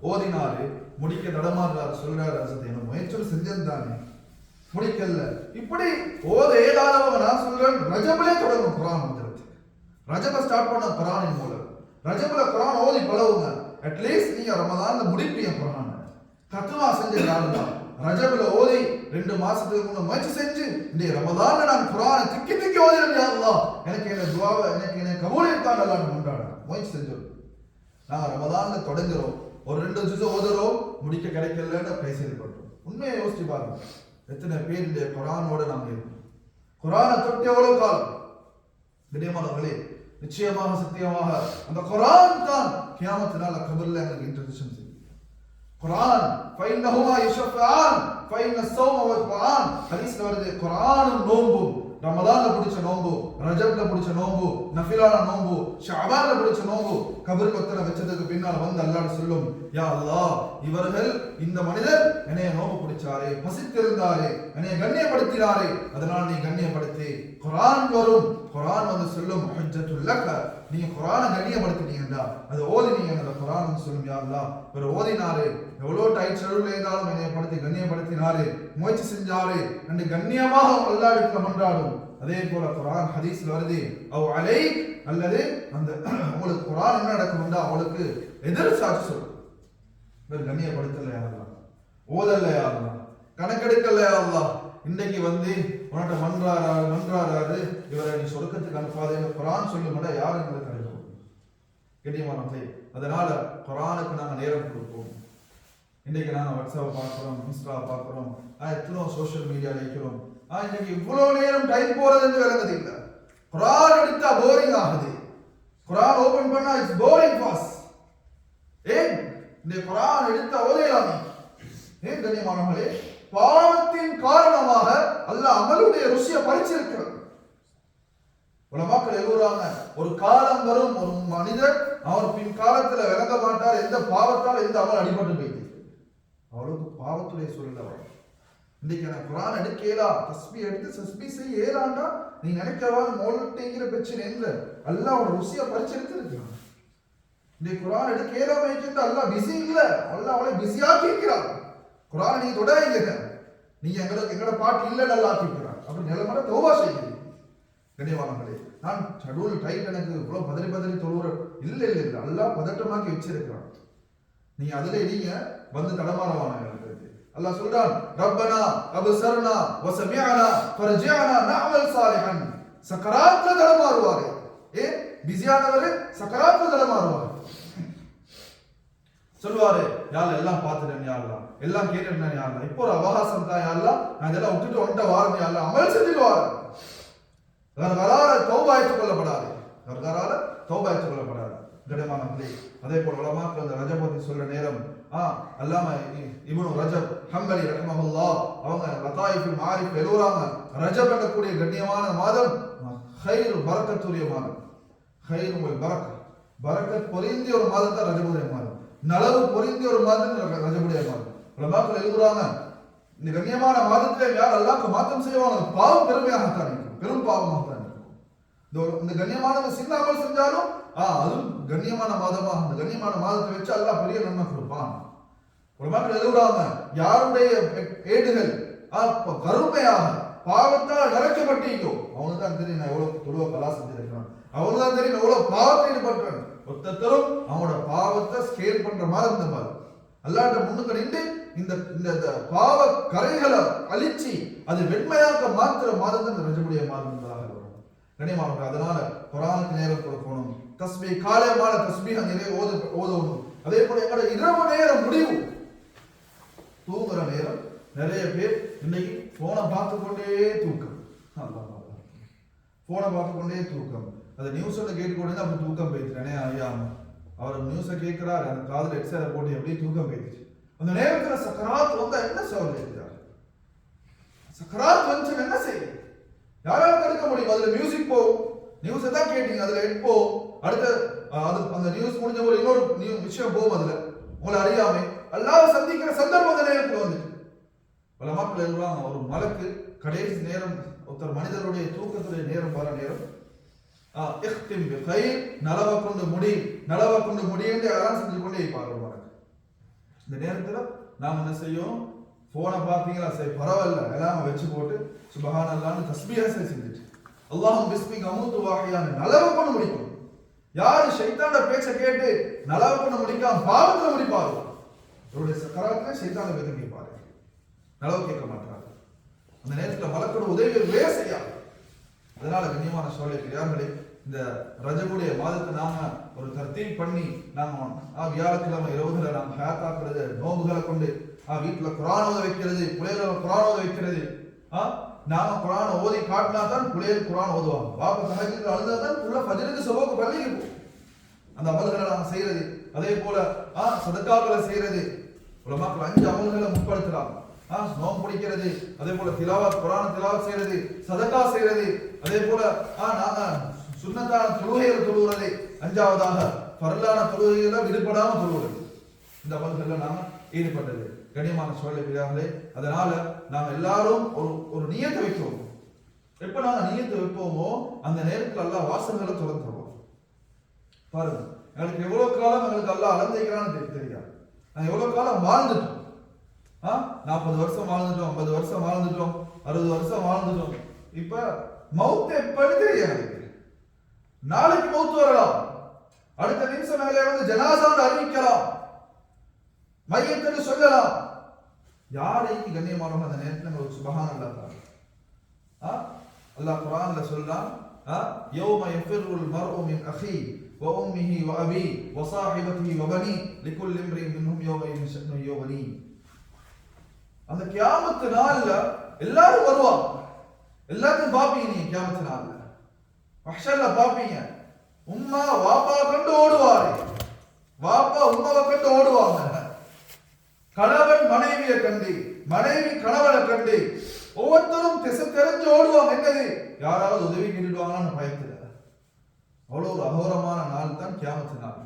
ஓதினாரு, முடிக்க தடமாறுறாரு, சொல்றாரு, அசத்தை என்ன முயற்சி செஞ்சிருந்தானே முடிக்கல. இப்படி ஓத ஏதாதவங்க நான் சொல்றேன், ரஜபிலே தொடங்கும் குர்ஆன் ஓதுறதுக்கு. ரஜபை ஸ்டார்ட் பண்ண குர்ஆனின் மூலம். ரஜபில குர்ஆன் ஓதி பழகுங்க. அட்லீஸ்ட் நீங்க ரமலான்ல முடிப்பீங்க குர்ஆன். கத்வா செஞ்ச யாருதான் ரஜபில ஓதி 2 மாசத்துக்கு முன்ன முயற்சி செஞ்சு இந்த ரமலான்ல நான் குர்ஆனை திக்கி திக்கி ஓதிறேன், யா அல்லாஹ் எனக்கு என்ன துஆவை எனக்கு கபூல் இருக்கான் அல்லாஹ் கொண்டாட முயற்சி செஞ்சோம். நாங்க ரமலான்ல தொடங்குறோம், ஒரு 2 ஜுஸ் ஓதுறோம், முடிக்க கிடைக்கலன்னு பேசியிருக்கோம். உண்மையை யோசிச்சு பாருங்க, எத்தனை பேர் இந்த குர்ஆனோட நாம இருக்கோம்? குர்ஆனை தொட்டு எவ்வளவு காலம்? கண்ணியமானவர்களே, நிச்சயமாக சத்தியமாக அந்த குர்ஆன் தான் கியாமத் நாள்ல கபர்ல எங்களுக்கு இன்ட்ரோடக்ஷன் செய்யும். குர்ஆன் ஃபைன்னஹுமா யுஷஃபான் ஃபைன்ன ஸௌம வல் குர்ஆன் ஹதீஸ்ல வருது, குர்ஆனும் நோன்பும், ரமலான்ல பிடிச்ச நோன்பு, ரஜப்ல பிடிச்ச நோன்பு, நஃபிலான நோன்பு, ஷஅபான்ல பிடிச்ச நோன்பு, கபருக்கு ஒத்தனை வச்சதுக்கு பின்னால் வந்து அல்லாஹ் சொல்லும், யா அல்லாஹ் இவர்கள் இந்த மனிதர் என்னைய நோன்பு பிடிச்சாரே, பசித்திருந்தாரே, என்னைய கண்ணியப்படுத்தினாரே, அதனால் நீ கண்ணியப்படுத்தி. குர்ஆன் வரும், குர்ஆன் வந்து சொல்லும், ஹஜ்ஜத்துல் லக, நீங்க குர்ஆனை கண்ணியப்படுத்தினீங்கடா, அது ஓதினீங்க, அந்த குர்ஆன் வந்து சொல்லும், யா அல்லாஹ் இவர் ஓதினாரே, எவ்வளவு டைட் ஷெட்யூல் இருந்தாலும் என்னைய படுத்தி கண்ணியப்படுத்தினாரே, முயற்சி செஞ்சாரே என்று கண்ணியமாக அல்லாஹ்விடத்துல மன்றாடும். அதே போல குர்ஆன் ஹதீஸ்ல வருது, அவ் அலைக், அல்லது அந்த உங்களுக்கு குர்ஆன் என்ன நடக்கும்னா அவளுக்கு எதிர் சாட்சி சொல்லும், இவர் கண்ணியப்படுத்தலையா அல்லாஹ், ஓதலையா அல்லாஹ், கணக்கெடுக்கலையா அல்லாஹ், இன்னைக்கு வந்து உன்கிட்ட மன்றாராரு இவரை நீ சொர்க்கத்துக்கு அனுப்பாதேன்னு குர்ஆன் சொல்லும்னா யாரும் எங்களுக்கு கிடைக்கும்? கண்ணியமானவர்களே, அதனால குர்ஆனுக்கு நாங்கள் நேரம் கொடுப்போம். இன்னைக்கு நாங்கள் வாட்ஸ்அப் பார்க்குறோம், இன்ஸ்டா பார்க்குறோம், எத்தனோ சோஷியல் மீடியாவில் இருக்கிறோம். இன்னைக்கு இவ்வளவு நேரம் டைம் போறது விளங்குது இல்லை. குர்ஆன் எடுத்தா போரிங் ஆகுது, குர்ஆன் ஓபன் பண்ணா இட்ஸ் போரிங் ஃபாஸ்ட். ஏன் இந்த குர்ஆன் எடுத்தா ஓதலாமே? ஏன் கண்ணியமானவர்களே, பாவத்தின் காரணமாக அல்லாஹ் அமலுடைய ருசியை பறிச்சிருக்கிறார். உலமாக்கள் எழுதுறாங்க, ஒரு காலம் வரும், ஒரு மனிதர் அவர் பின் காலத்துல விளங்க மாட்டார், எந்த பாவத்தால் எந்த அமல் அடிபட்டு போயிட்டு அவளுக்கு பாவத்துடைய சூழல் வரும். இன்னைக்கு நான் குர்ஆன் எடுக்கலா, தஸ்பீ எடுத்து தஸ்பீ செய்ய ஏலாண்டா நீ நினைக்கவா மோல்ட்டேங்கிற பிரச்சனை இல்லை, அல்லாஹ் அவரோட ருசியை பறிச்செடுத்து இருக்கிறான். இன்னைக்கு குர்ஆன் எடுக்கலாம இருக்கின்ற அல்லாஹ் பிஸி இல்லை, அல்லாஹ் அவளை பிஸியாக்கி இருக்கிறான். குர்ஆனை நீங்க தொடங்க, நீங்க எங்களோட பாட்டு இல்லைன்னு அல்லாஹ் கேட்கிறான். அப்படி நிலைமையில தௌபா செய்யுங்க. கண்ணியவானங்களே, நான் ஷெட்யூல் டைட் எனக்கு இவ்வளவு பதறி தொழுற இல்லை இல்லை இல்லை, அல்லாஹ் பதட்டமாக்கி வச்சிருக்கிறான். நீங்க அதுல நீங்க வந்து தடமாறவான அல்லாஹ் சொல்றான், ரப்பனா அப்சர்னா வஸமிஅனா ஃபர்ஜிஅனா நஅமல் சாலிஹன். சக்கராத்ல தடமாறுவாரு. பிஸியானவரு சக்கராத்ல தடமாறுவாரு. சொல்லுவாரு, யார் எல்லாம் பார்த்துட்டேன், யாரெல்லாம் எல்லாம் கேட்டுட்டேன், யாரெல்லாம் இப்போ ஒரு அவகாசம் தான், யாரெல்லாம் நான் இதெல்லாம் விட்டுட்டு வந்துட்ட வாரம், யாரெல்லாம் அமல் செஞ்சுட்டு வாரம். கர்கரால தௌபா ஏற்றுக்கொள்ளப்படாது, கர்கரால தௌபா ஏற்றுக்கொள்ளப்படாது. கடிமானங்களே, அதே போல உலமாக்கள் அந்த ரஜப் பத்தி சொல்ற நேரம் அல்லாம இப்னு ரஜப் ஹம்பலி ரஹ்மஹுல்லாஹ் அவங்க லதாயிஃபுல் மாரிஃப் எழுதுறாங்க, ரஜப் என்ற கண்ணியமான மாதம் ஹைர் பரக்கத்துடைய மாதம். ஹைர் பரக் பரக்கத் பொருந்திய ஒரு மாதம் தான் ரஜபுடைய மாதம். நலவு பொருந்திய ஒரு மாதம் ரஜபுடைய மாதம். உலமாக்கள் எழுதுறாங்க, இந்த கண்ணியமான மாதத்திலே யார் அல்லாஹ்க்கு மாற்றம் செய்வாங்க, பாவம் பெருமையாகத்தான் இருக்கும், பெரும் பாவமாகத்தான் இருக்கும். இந்த கண்ணியமான சின்ன அமல் செஞ்சாலும் அதுவும் கண்ணியமான மாதமா, அந்த கண்ணியமான மாதத்தை வச்சு அல்லாஹ் பெரிய நன்மை கொடுப்பான். உலமாக்கள் எழுதுறாங்க, யாருடைய ஏடுகள் கருமையாக பாவத்தால் நிறைக்கப்பட்டீங்கோ அவனுக்கு தான் தெரியும் நான் எவ்வளவு தொழுவ கலா செஞ்சிருக்கிறான், அவனுக்கு தான் தெரியும் எவ்வளவு பாவத்தை ஈடுபட்டான். ஒருத்தரும் அவனோட பாவத்தை ஸ்கேல் பண்ற மாதிரி இந்த மாதிரி அல்லாட்ட முன்னுக்கு நின்று இந்த பாவ கரைகளை அழிச்சு அது வெண்மையாக்க மாத்திர மாதம் தான் ரஜபுடைய மாதம் வரும். கண்ணியமானவர்கள், அதனால குர்ஆனுக்கு நேரம் கொடுக்கணும், தஸ்பீஹ் காலையான தஸ்பீஹ் நிறைய ஓதணும். அதே போல எங்களோட இரவு நேரம் முடிவு தூங்குற நேரம் நிறைய பேர் இன்னைக்கு போனை பார்த்து கொண்டே தூக்கம், போனை பார்த்து கொண்டே தூக்கம். அந்த நியூஸ்ல கேட்டுக்கொண்டே அப்படி தூக்கம் போயிடுறானே அறியாம அவர் நியூஸை கேட்கிறாரு, அந்த காதுல ஹெட்செட்டை போட்டு அப்படியே தூக்கம் போயிடுச்சு. அந்த நேரத்துல சக்கராத் வந்தா என்ன சொல்றாரு, சக்கராத் வந்து என்ன செய்ய யாரால தடுக்க முடியும்? அதுல மியூசிக் போகும், நியூஸை தான் கேட்டீங்க, அதுல ஹெட் போகும், அடுத்த அது அந்த நியூஸ் முடிஞ்ச ஒரு இன்னொரு விஷயம் போகும், அதுல உங்களை அறியாமை அல்லாஹ் சந்திக்கிற சந்தர்ப்பம் அந்த நேரத்தில் வந்துட்டு பல மக்கள் எல்லாம் ஒரு மலக்கு கடைசி நேரம் ஒருத்தர் மனிதனுடைய தூக்கத்துடைய நேரம் வர நேரம் நலவை கொண்டு முடி நலவை கொண்டு முடி என்று யாரும் செஞ்சு கொண்டே இருப்பார்கள் மலக்கு. இந்த நேரத்துல நாம் என்ன செய்யும், போனை பார்த்தீங்களா சரி பரவாயில்ல எல்லாம் வச்சு போட்டு சுபஹானல்லாஹ்னு தஸ்பீஹ் செஞ்சுட்டு அல்லாஹும் பிஸ்மிக அமூது வாஹியான நலவை கொண்டு முடிக்கும். யாரு ஷைத்தான பேச்சை கேட்டு நலவை கொண்டு முடிக்காம பாவத்துல முடிப்பார்கள், அவருடைய சக்கராத்துல ஷைத்தான பேச்சை கேட்பாரு, நலவு கேட்க மாட்டாரு. அந்த நேரத்துல மலக்கோட உதவி வேற செய்யாது. அதனால கண்ணியமான சகோதரர்களே, இந்த ரஜபுடைய மாதத்தை நாம ஒரு தர்த்தீப் பண்ணி நாம வியாழக்கிழமை இரவுகளை நாம் ஹயாத்தாக்குறது, நோம்புகளை கொண்டு வீட்டுல குர்ஆன் ஓத வைக்கிறது, பிள்ளைகளை குர்ஆன் ஓத வைக்கிறது. நாம குர்ஆன் ஓதி காட்டினா தான் பிள்ளைகள் குர்ஆன் ஓதுவாங்க. பாப்பா தஹஜ்ஜுத் அழுதா தான் புள்ள ஃபஜ்ருக்கு சுபஹ்க்கு பள்ளிக்கு போகும். அந்த அமல்களை நாம செய்யறது, அதே போல சதகாக்களை செய்யறது. உலமாக்கள் 5 அமல்களை முற்படுத்துறாங்க. நோம்பு பிடிக்கிறது, அதே போல திலாவத் குர்ஆன் திலாவத் செய்யறது, சதகா செய்யறது, அதே போல நாங்க சுன்னத்தான தொழுகைகள் தொழுகிறது, 5வதாக ஃபர்லான தொழுகைகளை விடுபடாம தொழுகிறது. இந்த அமல்கள்ல நாம ஈடுபட்டது கண்ணியமான சகோதரர்களே. அதனால நாம எல்லாரும் ஒரு நியத்தை வைக்கிறோம். எப்ப நாங்க நியத்தை வைப்போமோ அந்த நேரத்தில் அல்லாஹ் வாசல்களை திறந்துருவோம். பாருங்க, எங்களுக்கு எவ்வளவு காலம் எங்களுக்கு அல்லாஹ் அலந்தைக்கிறான்னு தெரியாது. நாங்க எவ்வளவு காலம் வாழ்ந்துட்டோம், 40 வருஷம் வாழ்ந்துட்டோம், 50 வருஷம் வாழ்ந்துட்டோம், 60 வருஷம் வாழ்ந்துட்டோம். இப்ப மௌத் எப்பன்னு தெரியாது. நாளைக்கு மௌத் வரலாம், அடுத்த நிமிஷம் மேலே வந்து ஜனாசான்னு அறிவிக்கலாம், மையத்தை சொல்லலாம். யாரைக்கு கண்ணியமானவங்க அந்த நேரத்தில் நம்ம சுபஹானல்லாஹ் அல்லாஹ் குர்ஆன்ல சொல்றான், யௌம யஃபிருல் மர்உ மின் அஹி வ உம்மிஹி வ அபி வ ஸாஹிபதிஹி வ பனி லிகுல்லி இம்ரின் மின்ஹும் யௌமஇன் ஷஅனு யுக்னி. அந்த கியாமத் நாள்ல எல்லாரும் வருவாங்க, எல்லாத்தையும் பாப்பீங்க. நீங்க கியாமத் நாள்ல மஹ்ஷர்ல பாப்பீங்க, உம்மா வாப்பா கண்டு ஓடுவாரு, வாப்பா உம்மாவை கண்டு ஓடுவாங்க, கணவன் மனைவியை கண்டு, மனைவி கணவனை கண்டு ஒவ்வொருத்தரும் திசை தெரிஞ்சு ஓடுவாங்க. என்னது, யாராவது உதவி கேட்டுடுவாங்கன்னு பயத்துல. அவ்வளவு ஒரு அகோரமான நாள் தான் கியாமத் நாள்.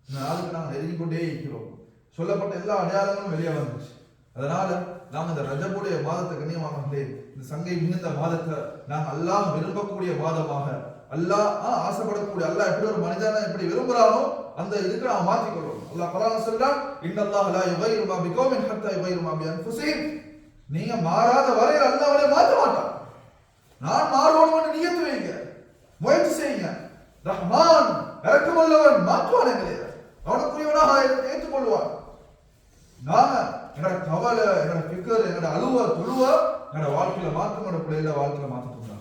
இந்த நாளுக்கு நாங்கள் நெருங்கி கொண்டே இருக்கிறோம். சொல்லப்பட்ட எல்லா அடையாளங்களும் வெளியே வந்துச்சு. அதனால நாம் இந்த ரஜபுடைய மாதத்தை கண்ணியமானவர்களே, இந்த சங்கை மிகுந்த மாதத்தை நாங்கள் அல்லாஹ் விரும்பக்கூடிய மாதமாக, அல்லாஹ் ஆசைப்படக்கூடிய, அல்லாஹ் எப்படி ஒரு மனிதனை எப்படி விரும்புறானோ அந்த இதுக்கு நாம் மாற்றிக்கொள்வோம். அல்லாஹ் குர்ஆன்ல சொல்றான், இன்னல்லாஹ லா யுகையிரு மா பிகௌமின் ஹத்தா யுகையிரு மா பிஅன்ஃபுஸிஹிம். நீங்க மாறாத வரை அல்லாஹ் அவளை மாற்ற மாட்டான். நான் மாறுவோம்னு நியத்து வைங்க, முயற்சி செய்யுங்க. ரஹ்மான் இரக்கமுள்ளவன், மாற்றுவான் எங்களை, அவனுக்குரியவனாக ஏற்றுக்கொள்வான். நாம எங்களோட கவலை, எங்களோட ஃபிக்கர், எங்களோட அழுவ துழுவ எங்களோட வாழ்க்கையில மாற்றம், எங்களோட பிள்ளைகள வாழ்க்கையில மாற்றத்துண்டா.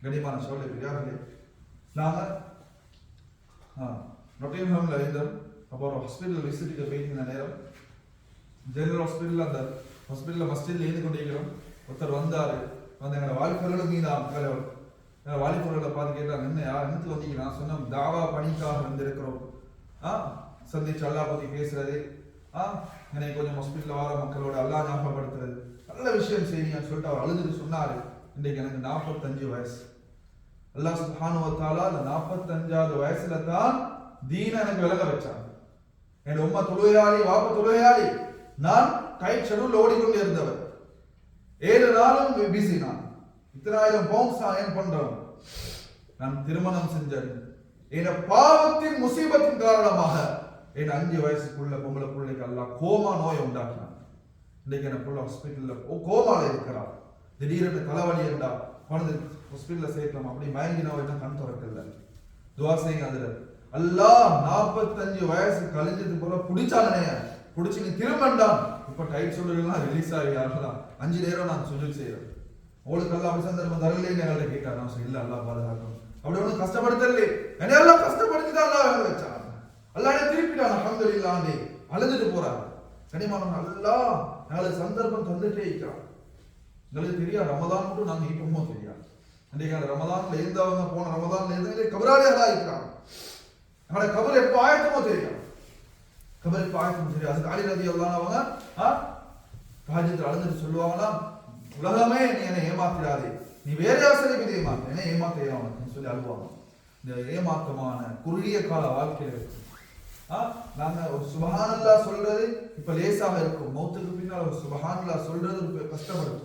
கண்ணியமான சோழ பெரியார்களே, நாங்க நொட்டிங்ஹாம்ல இருந்தோம். அப்போ ஒரு ஹாஸ்பிட்டல் விசிட்டுக்கு போயிருந்த நேரம், ஜெனரல் ஹாஸ்பிட்டல், அந்த ஹாஸ்பிட்டலில் மஸ்ஜிதில் இருந்து கொண்டிருக்கிறோம். ஒருத்தர் வந்தாரு, வந்து எங்களோட வாலிபர்களும் மீதான் தலைவர். எங்களோட வாலிபர்களை பார்த்து கேட்டாங்க, என்ன யார் என்னத்துல வந்தீங்க? நான் சொன்னோம், தாவா பணிக்காக வந்திருக்கிறோம். சந்திச்சு அல்லா பத்தி பேசுறது, என்னை கொஞ்சம் ஹாஸ்பிட்டலில் வார மக்களோட அல்லா ஞாபகப்படுத்துறது, நல்ல விஷயம் செய்யுங்கன்னு சொல்லிட்டு அவர் அழுதுட்டு சொன்னாரு. இன்றைக்கு எனக்கு 45 வயசு. அல்லாஹ் சுப்ஹானஹு வ தஆலா அந்த 45வது வயசுல தான் தீன எனக்கு விலக வச்சாங்க. என் உம்மா தொழுகையாளி, வாப்ப தொழுகையாளி, நான் டைட் ஷெட்யூல் ஓடிக்கொண்டே இருந்தவர். 7 நாளும் பிஸி. நான் இத்தனை ஆயிரம் பவுண்ட்ஸ் நான் ஏன் பண்றேன். நான் திருமணம் செஞ்சேன். என் பாவத்தின் முசீபத்தின் காரணமாக என் 5 வயசுக்குள்ள பொம்பளை பிள்ளைக்கு அல்லாஹ் கோமா நோயை உண்டாக்கினான். இன்னைக்கு என் பிள்ளை ஹாஸ்பிட்டல்ல கோமால இருக்கிறார். திடீரென்று தலைவலி என்றா குழந்தை ஹாஸ்பிட்டல்ல சேர்க்கலாம், அப்படி மயங்கினவ என்ன கண் திறக்கல. துவா செய்யுங்க. அதுல அல்லாஹ் 45 வயசு கழிஞ்சது போல புடிச்சானே, புடிச்சு நீ திரும்பண்டான். இப்ப டைட் சொல்லுலாம் ரிலீஸ் ஆகியாரலாம். 5 நேரம் நான் சுஜூத் செய்யறேன். உங்களுக்கு எல்லாம் அப்படி சந்தர்ப்பம் தரலைன்னு எங்கள்கிட்ட கேட்டார். நான் சொல்ல அல்லா பாதுகாக்கணும். அப்படி ஒன்றும் கஷ்டப்படுத்தல, என்ன எல்லாம் கஷ்டப்படுத்தி தான் அல்லா வேலை வச்சான். அல்லாஹ் திருப்பிட்டான். அல்ஹம்துலில்லாஹ் அழுதுட்டு போறாங்க. கனிமானம் அல்லாஹ் எங்களுக்கு சந்தர்ப்பம் தந்துட்டே இருக்கிறான். எங்களுக்கு தெரியாது ரமதான் மட்டும் நாங்க இப்பமோ தெரியாது. அன்றைக்கு ரமதான்ல இருந்தவங்க போன ரமதான்ல இருந்தவங்க கபராளிகளா இருக்கிறாங்க. எங்களோட கபர் எப்போ ஆயத்தமோ தெரியாது. கபர் எப்போ ஆயத்தமோ தெரியாது. அதுக்கு அலி ரலியல்லாஹு அவங்க தஹஜ்ஜுத்ல அழுதுட்டு சொல்லுவாங்கன்னா, உலகமே நீ என்னை ஏமாத்திடாதே, நீ வேற யாசனை மீது ஏமாத்த, என்ன ஏமாத்த சொல்லி அழுவாங்க. இந்த ஏமாற்றமான குறுகிய கால வாழ்க்கையில நாங்க ஒரு சுபஹானல்லாஹ் சொல்றது இப்ப லேசாக இருக்கும். மௌத்துக்கு பின்னால் ஒரு சுபஹானல்லாஹ் சொல்றது கஷ்டப்படும்.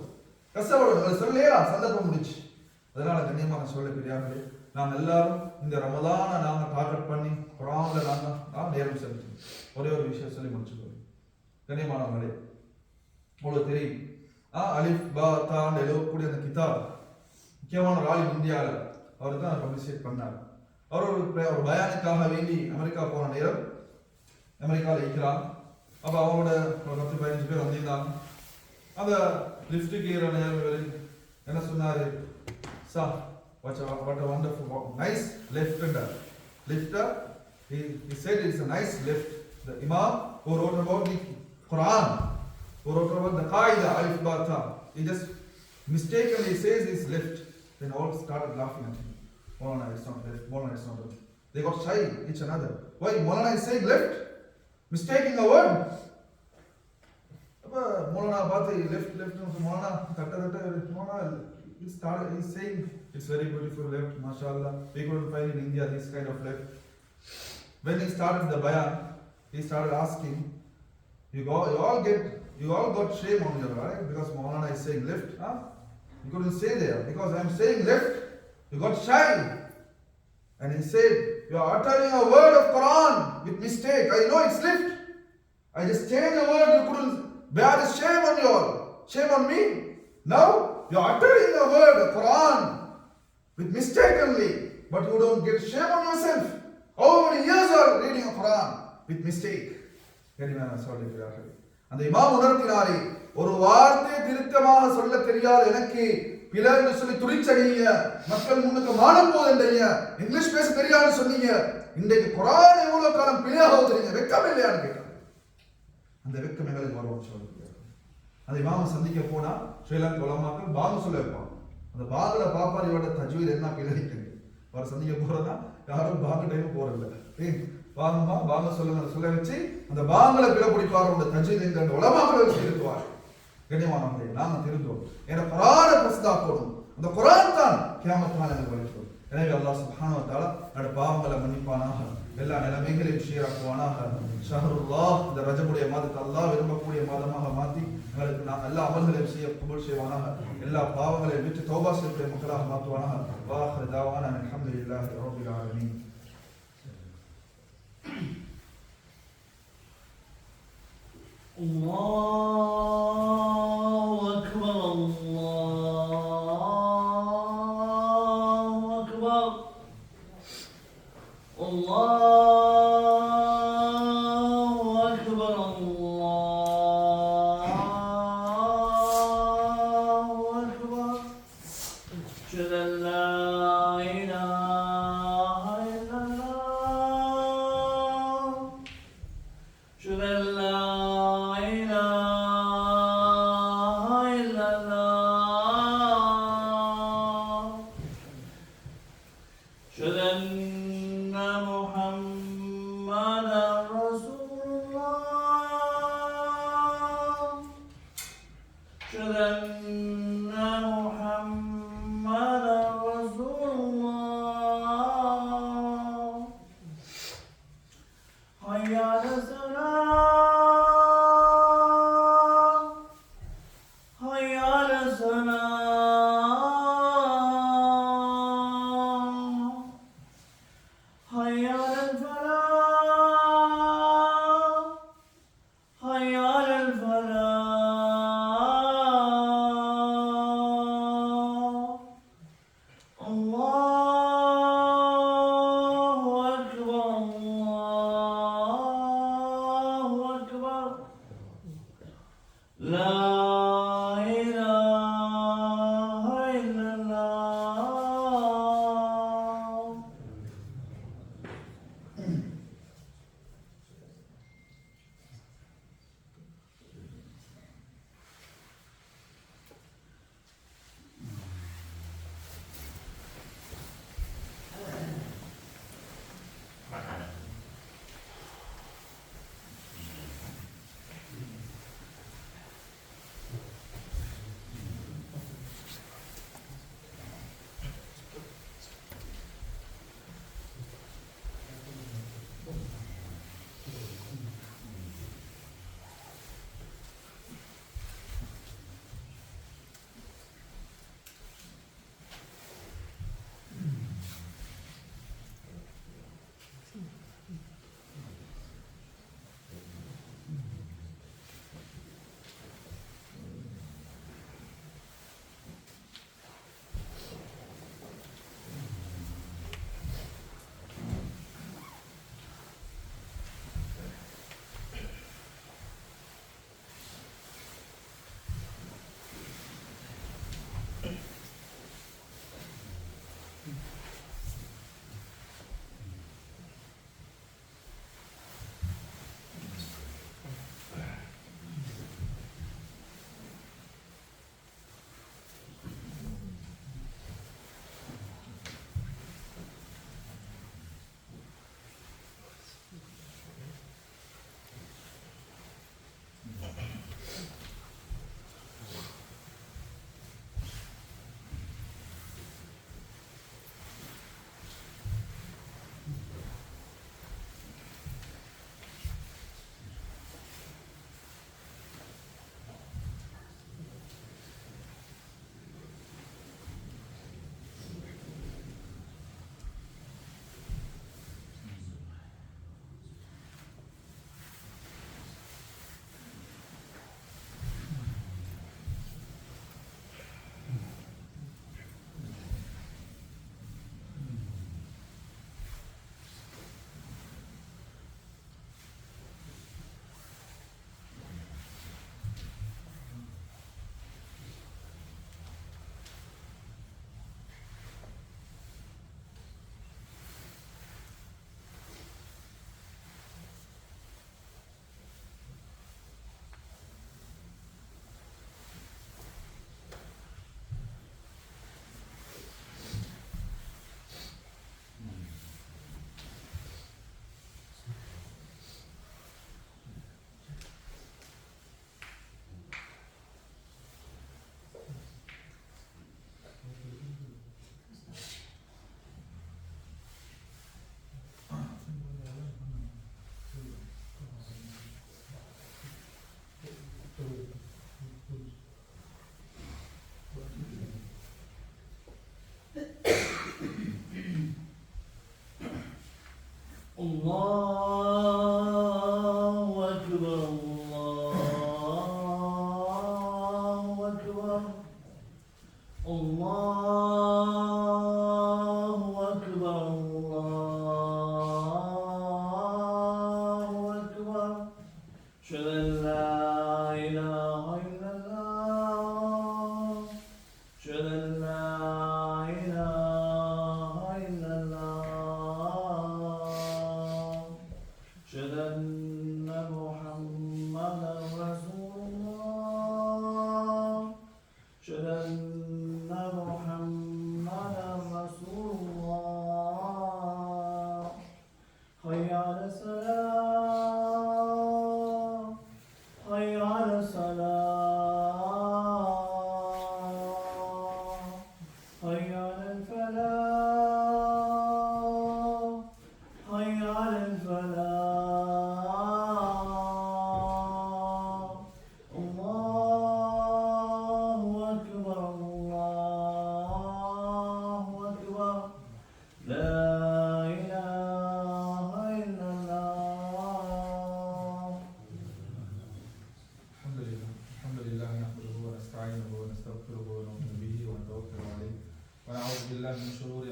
சொல்லலையா சந்தர்ப்பம் முடிச்சு. அதனால கண்ணியமான சொல்ல பெரியார்களே, நாங்க எல்லாரும் இந்த ரமலானை நாங்க டார்கெட் பண்ணி குர்ஆன்ல நாங்க நேரம் செலுத்தணும். ஒரே ஒரு விஷயம் சொல்லி முடிச்சுக்கோங்க கண்ணியமானவர்களே. உங்களுக்கு தெரியும் அலிஃப் பா தான் எழுதக்கூடிய அந்த கிதாப் முக்கியமான ஒரு ஆள் இந்தியாவில் அவர் தான் பப்ளிஷேட் பண்ணார். அவர் ஒரு பயானுக்காக வேண்டி அமெரிக்கா போன நேரம், அமெரிக்காவில் இருக்கிறான். அப்போ அவங்களோட ஒரு 10-15 பேர் வந்திருந்தாங்க. அந்த லிஃப்ட்டுக்கு ஏற நேரம் என்ன சொன்னாரு, sir what a wonderful, nice lift. Lifter, he said it's a nice lift. The Imam who wrote about the Quran, who wrote about the Qaida, Alif Ba Ta, he just mistakenly says it's lift. Then all started laughing at him. Maulana, it's not lift. Maulana, it's not lift. They got shy each another. Why Maulana is saying lift? Mistaking a word. Maulana பார்த்து left Maulana Maulana he's saying it's very beautiful left, mashallah. We couldn't find in India this kind of left. When he started the bayan, he started asking, you all got shame on your right because Maulana is saying left, you couldn't say there because I'm saying left. You got shy. And he said, you are uttering a word of Quran with mistake. I know it's left. I just changed a word. You couldn't bear this shame on you all. Shame on me. Now you are uttering a word of Quran with mistakenly, but you don't get shame on yourself. How many years you are reading a Quran with mistake? அந்த இமாம் உணர்த்தினாரே, ஒரு வார்த்தை திருத்தமாக சொல்ல தெரியாத எனக்கு பிறர்னு சொல்லி துடிச்சடிங்க, மக்கள் முன்னுக்கு மானம் போதுன்றீங்க, இங்கிலீஷ் பேச தெரியாதுன்னு சொன்னீங்க, இன்றைக்கு குர்ஆன் எவ்வளவு காலம் பிழையாக ஓதுறீங்க, வெக்கம் இல்லையான்னு கேட்டாங்க. அந்த வெக்கம் எங்களுக்கு வரும் சொல்லுங்க. அந்த இமாம சந்திக்க போனா ஸ்ரீலங்கா உலமாக்கள் பாங்கு சொல்ல வைப்பாங்க. அந்த பாங்குல பாப்பார் இவரோட தஜ்வீத் என்ன பிழைக்குது. அவர் சந்திக்க போறதா யாரும் பாங்கு டைம் போறதில்ல. பாங்கம்மா பாங்க சொல்ல வச்சு அந்த பாங்கல பிழை பிடிப்பாரோட தஜ்வீத் என்ற உலமாக்களை வச்சு இருக்குவார். கண்ணியமானவர்களே, நாம திருந்தோம். ஏன்னா குர்ஆனை பிரஸ்தாக்கணும். அந்த குர்ஆன் தான் கியாமத் நாள் எனக்கு வலிக்கும். எனவே அல்லாஹ் சுப்ஹானஹு வ தஆலா நம்முடைய பாவங்களை மன்னிப்பானாக, எல்லா நிலைமைகளையும் சீராக்குவானாக. ஷஹ்ருல்லாஹ், இந்த ரஜபுடைய மாதத்தை அல்லாஹ் விரும்பக்கூடிய மாதமாக மாற்றி எங்களுக்கு நாம் எல்லா அமல்களையும் செய்ய கபூல் செய்வானாக. எல்லா பாவங்களையும் விட்டு தௌபா செய்யக்கூடிய மக்களாக மாற்றுவானாக. வாஹிரு தாவானா அல்ஹம்துலில்லாஹி ரப்பில் ஆலமீன். Allahu Akbar, Allahu Akbar, Allahu Akbar, Allahu الله أكبر الله أكبر لا إله إلا الله.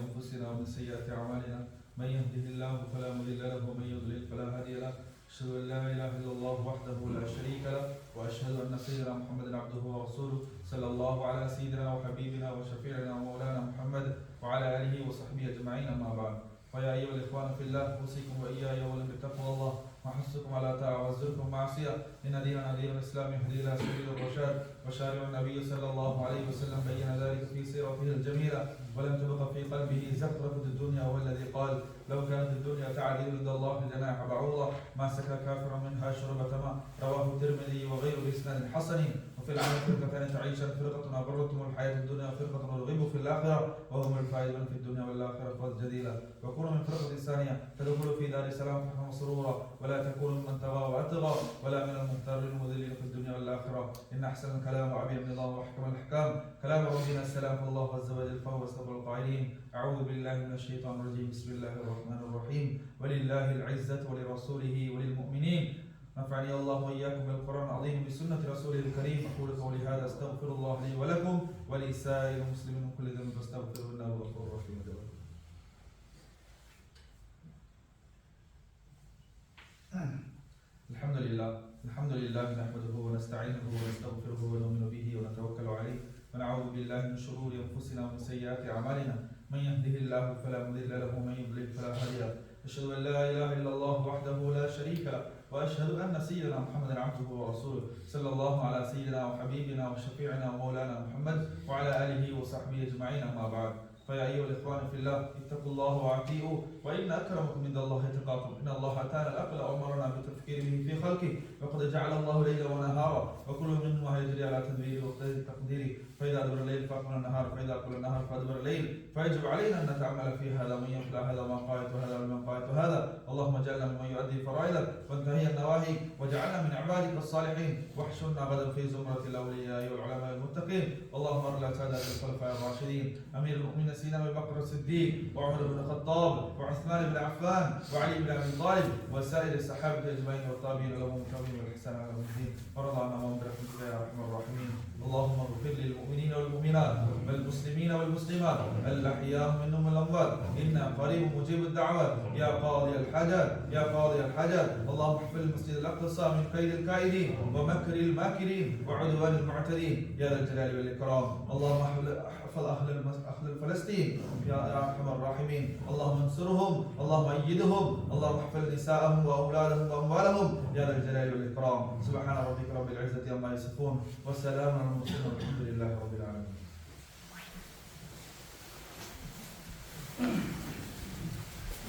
أنفسنا ومن سيئات أعمالنا من يهده الله فلا مضل له ومن يضلل فلا هادي له أشهد أن لا إله إلا الله وحده لا شريك له وأشهد أن سيدنا محمدا عبده ورسوله صلى الله على سيدنا وحبيبنا وشفيعنا ومولانا محمد وعلى آله وصحبه أجمعين أما بعد فيا أيها الإخوان في الله أوصيكم وإياي أولا بتقوى الله وأحثكم على طاعة وأزجركم معصية إن ديننا دين الإسلام يهدي إلى سبيل الرشاد وشارع النبي صلى الله عليه وسلم بين ذلك في سيرته الجميلة ولم تبق في قلبه زخرفة الدنيا والذي قال لو كانت الدنيا تعدل عند الله جناح بعوضة ما سكى كافرا منها شربة ماء رواه الترمذي وغيره بإسناد حسن وفي العالم فرقتان تعيش فرقة أبرتم الحياة الدنيا وفرقة ترغب في الآخرة وهم الفائزون في الدنيا والآخرة فوز جديلا وكونوا من فرقة ثانية تدخلوا في دار السلام فرحا وسرورا ولا تكونوا من طغى وأطغى ولا من المغترين المذلين في الدنيا والآخرة إن أحسن الكلام وأبين النظام وأحكم الأحكام كلام ربنا السلام الله عز وجل فهو أصدق القائلين أعوذ بالله من الشيطان الرجيم بسم الله الرحمن الرحيم ولله العزة ولرسوله وللمؤمنين نفعني الله وإياكم بالقرآن العظيم بسنة رسوله الكريم أقول قولي هذا أستغفر الله لي ولكم ولسائر المسلمين من كل ذنب فاستغفروه إنه هو الغفور الرحيم. الحمد لله نحمده ونستعينه ونستغفره ونؤمن به ونتوكل عليه ونعوذ بالله من شرور أنفسنا ومن سيئات أعمالنا من يهده الله فلا مضل له ومن يضلل فلا هادي له أشهد أن لا إله إلا الله وحده لا شريك له وأشهد أن سيدنا محمدا عبده ورسوله صلى الله على سيدنا وحبيبنا وشفيعنا ومولانا محمد وعلى آله وصحبه أجمعين أما بعد فيا أيها الإخوان في الله اتقوا الله وأطيعوه وإن أكرمكم عند الله اتقاكم إن الله تعالى العقل أمرنا بتفكيره في خلقه وقد جعل الله ليلا ونهارا وكل منهما يجري على تدبيره وتقديره فإذا أدبر الليل فأقبل النهار فإذا أقبل النهار فأدبر الليل فيجب علينا أن نتأمل في هذا من يخلع هذا ما قايت وهذا من قايت وهذا اللهم اجعلنا ممن يؤدي فرائضك وانتهي النواهي وجعلنا من عبادك الصالحين واحشرنا غدا في زمرة الأولياء والعلماء المتقين اللهم ارض عن سادة الخلفاء الراشدين أمير المؤمنين سيدنا أبي بكر الصديق وعمر بن الخطاب وعثمان بن عفان وعلي بن أبي طالب وسائر الصحابة أجمعين والتابعين لهم بتوفيق والإحسان على الدين ورضى عنهم برحمتك يا أرحم الراحمين اللهم اغفر للمؤمنين والمؤمنات والمسلمين والمسلمات الأحياء منهم والأموات إنا قريب مجيب الدعوات يا قاضي الحاجات يا قاضي الحاجات اللهم احفظ المسجد الأقصى من كيد الكائدين ومكر الماكرين وعدوان المعتدين يا ذا الجلال والإكرام اللهم احفظ أهل فلسطين يا أرحم الراحمين اللهم انصرهم اللهم أيدهم اللهم احفظ نساءهم وأولادهم وأموالهم يا ذا الجلال والإكرام سبحان ربك رب العزة عما يصفون والسلام على المرسلين والحمد لله رب العالمين.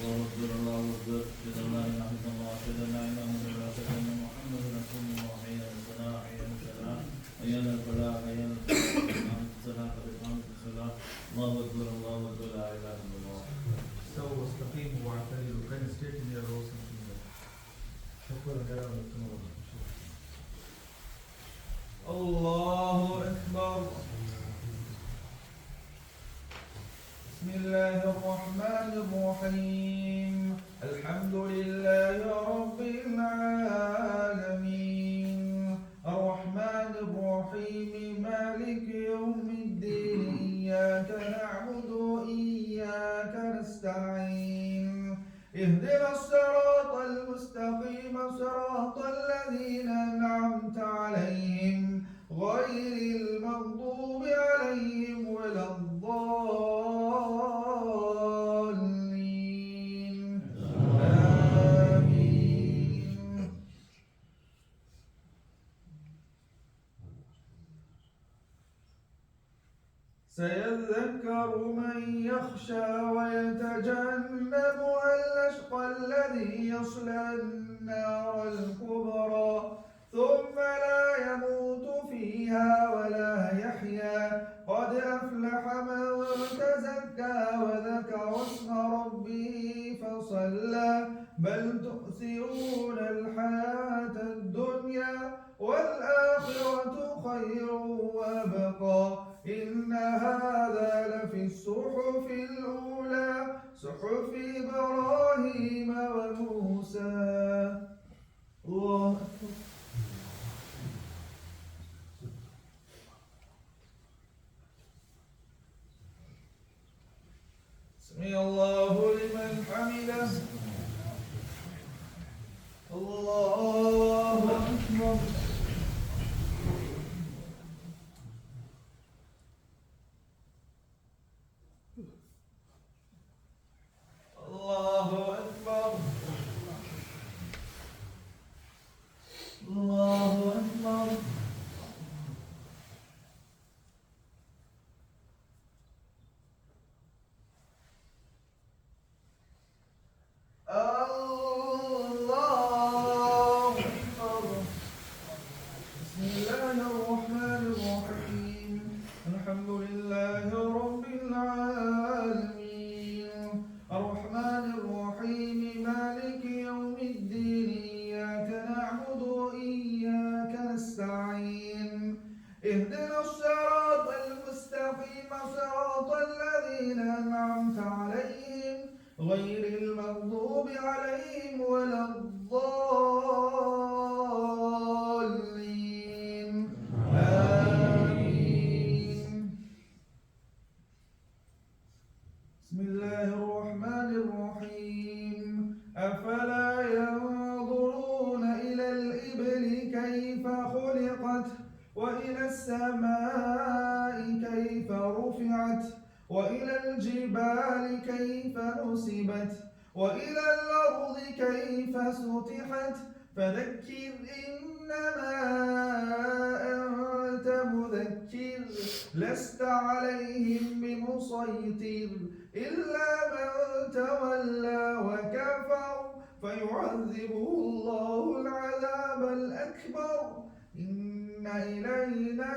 الله أكبر الله أكبر أشهد أن لا إله إلا الله أشهد أن لا إله إلا الله أشهد أن محمدا رسول الله حي على الصلاة حي على الصلاة حي على الفلاح حي على الصلاة قد قامت الصلاة الله أكبر الله أكبر لا إله إلا الله. استووا واستقيموا واعتدلوا كان straighten your rows and fingers. شكرا الله أكبر. بسم الله الرحمن الرحيم الحمد لله رب العالمين الرحمن الرحيم مالك يوم الدين إياك نعبد وإياك نستعين اهدنا الصراط المستقيم صراط الذين أنعمت عليهم غير المغضوب عليهم ولا الضالين آمين. سيذكر من يخشى ويتجنبها الأشقى الذي يصلى النار الكبرى ثم لا يموت فيها ولا يحيا قد أفلح من تزكى وذكر اسم ربه فصلى بل تؤثرون الحياة الدنيا والآخرة خير وأبقى إن هذا لفي الصحف الأولى صحف إبراهيم وموسى. الله أكبر. سمع الله لمن حمده. الله أكبر. الله أكبر. الله أكبر. الله أكبر. بسم الله الرحمن الرحيم. الحمد لله رب العالمين الرحمن الرحيم مالك يوم الدين إياك نعبد وإياك نستعين اهدنا الصراط المستقيم صراط الذين أنعمت عليهم غير المغضوب عليهم ولا الضالين آمين. بسم الله الرحمن الرحيم. أفلا ينظرون إلى الإبل كيف خلقت وإلى السماء كيف رفعت وإلى الجبال كيف نصبت وإلى الأرض كيف سطحت فذكر إنما أنت مذكر لست عليهم بمسيطر إلا من تولى وكفر فيعذبه الله العذاب الأكبر إن إلينا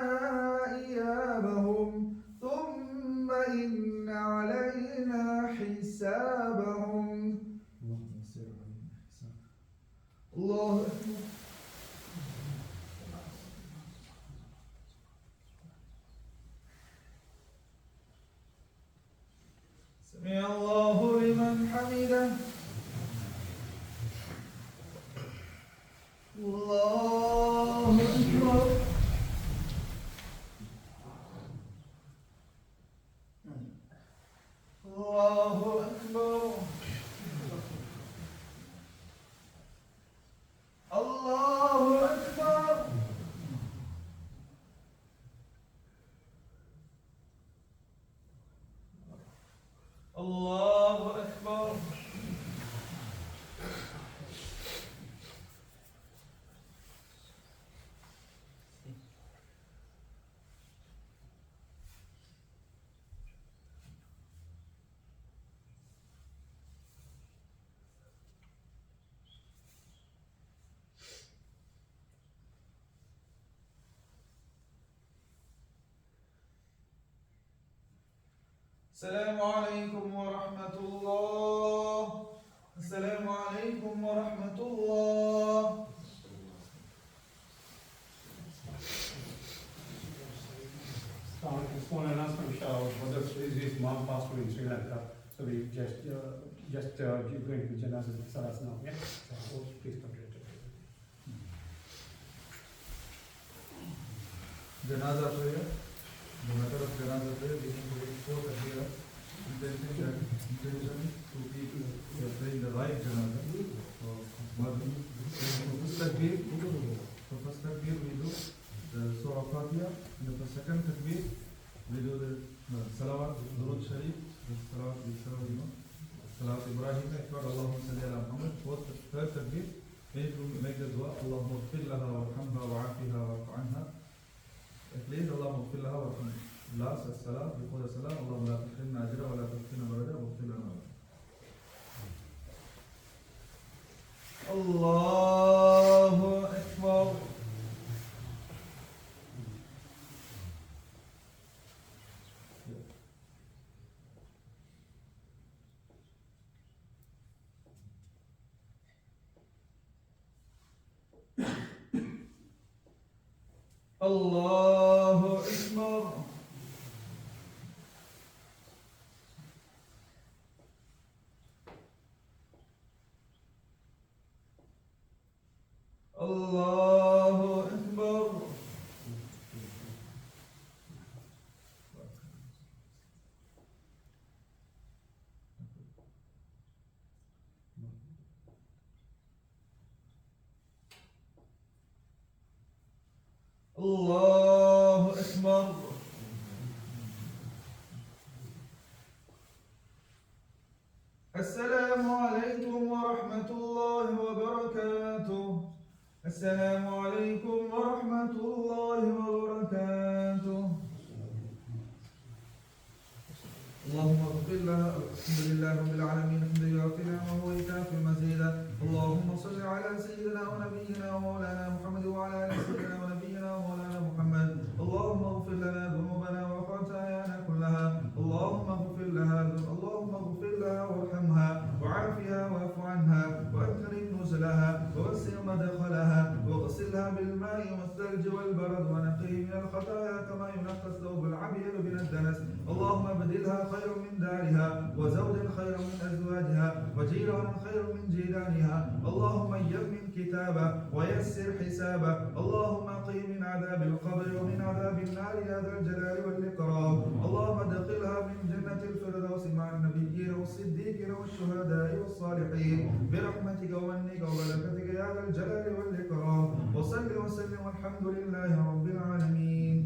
إيابهم ثم إن علينا حسابهم. الله أكبر. سمع الله لمن حمده. الله أكبر. الله أكبر. الله أكبر. الله أكبر. السلام عليكم ورحمة الله. السلام عليكم ورحمة الله. This one announcement whether his mom passed away in Sri Lanka, so we just going to Janazah Salas now. Yeah, so please come to it. Janaza prayer. The method of janaza prayer, we need to read 4 takbirah. Intention to be praying the right janaza. So, first takbir we do the Surah Fatiha, and the second takbir we do the Salawat, Durud Sharif, the Salawat, Salawat Ibrahim, Allahumma salli ala Muhammad. Third takbir, we need to make the dua, Allahumma ighfir laha warhamha wa'afiha wa'fu anha. Please, Allahumma ighfir laha warhamha. Last as-salam, before the salam, Allahumma la tukhilna ajra wa la tukhilna barada wa ighfir lana. Allahu Akbar. Allahu Akbar. Allahu Akbar. السلام عليكم ورحمة الله وبركاته. السلام عليكم ورحمة الله وبركاته. اللهم اغفر لها. الحمد لله رب العالمين حمدا يوافي نعمه ويكافئ مزيدا. اللهم صل على سيدنا ونبينا ومولانا محمد وعلى ال سيدنا ونبينا ومولانا محمد. اللهم اغفر لنا ذنوبنا وخطايانا كلها. اللهم اغفر لها وارحمها وعافها واعف عنها واكرم نزلها ووسع مدخلها واغسلها بالماء والثلج والبرد ونقيه من الخطايا كما ينقى الثوب الابيض من الدنس. اللهم ابدلها خيرا من دارها وزوجا خيرا من ازواجها وجيرانا خيرا من جيرانها. اللهم يمن كتابه ويسر حسابه. اللهم قي من عذاب القبر ومن عذاب النار يا ذا الجلال والاكرام. اللهم ادخلها من جنة الفردوس مع النبيين والصديقين والشهداء والصالحين برحمتك ومنك وبركتك يا ذا الجلال والاكرام. وصل وسلم والحمد لله رب العالمين.